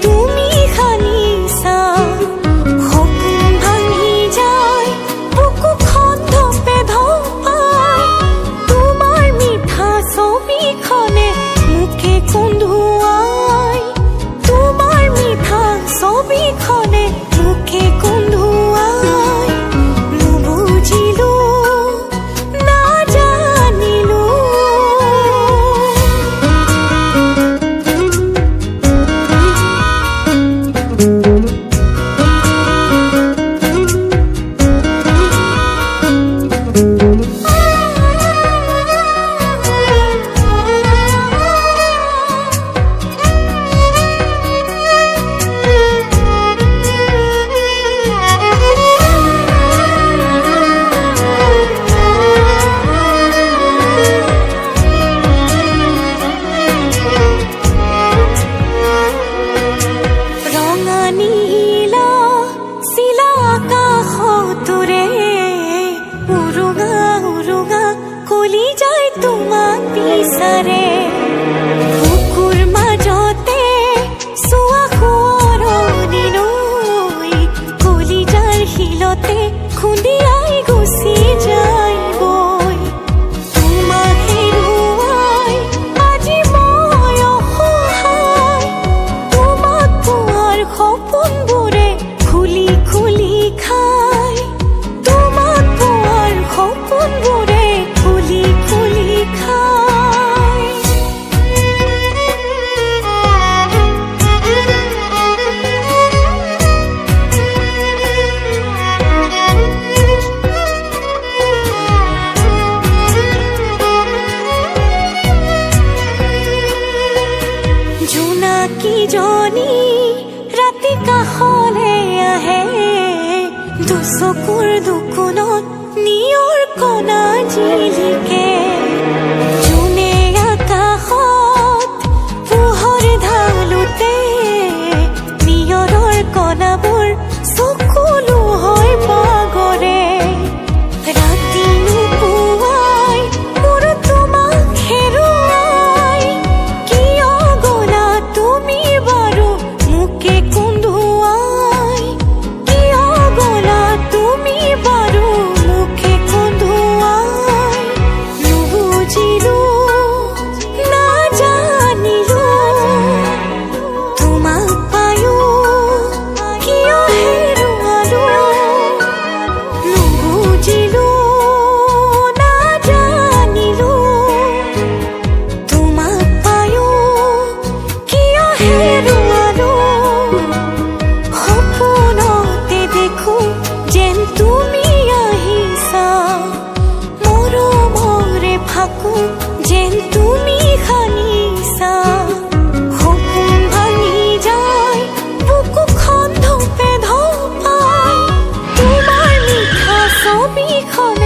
তুমি খানিছা সপোন ভাঙি যায় বুকুখন ধপে ধপাই তোমাৰ মিঠা ছবিখনে মোকে কন্দুৱাই তোমাৰ মিঠা ছবিখনে মোকে কন্দুৱাই নুবুজিলো নাজানিলো কলি যায় তোমাক বিচাৰে বুকুৰ মাজতে চোৱা সোঁৱৰণি লৈ কলি যাৰ শিলতে খুন্দিয়াই গুচি যায় গৈ তোমাক হেৰুৱাই আজি মই অসহায় তোমাক পোৱাৰ সপোনবোৰে খুলি খুলি খায় তোমাক পোৱাৰ সপোনবোৰে খুলি খুলি খায় জোনাকীজনী ৰাতি কাষলে আহে দুচকুৰ দুকোণত নিয়ৰ কণা জিলিকে জোনে আকাশত পোহৰ ঢালোতে নিয়ৰৰ কণাবোৰ চকুলো হৈ বাগৰে ৰাতি নুপুৱাই মোৰ তোমাক হেৰুৱাই কিয় গ'লা তুমি বাৰু মোকে কন্দুৱাই কিয় গ'লা তুমি বাৰু মোকে কন্দুৱাই নুবুজিলো নাজানিলো তোমাক পায়ো কিয় হেৰুৱালো নুবুজিলো নাজানিলো তোমাক পায়ো কিয় হেৰুৱালো সপোনতে দেখো যেন তুমি আহিছা মৰমৰে ফাকো যেন তুমি খানিছা সপোন ভাঙি যায় বুকুখন ধপে ধপাই তোমাৰ মিঠা ছবিখনে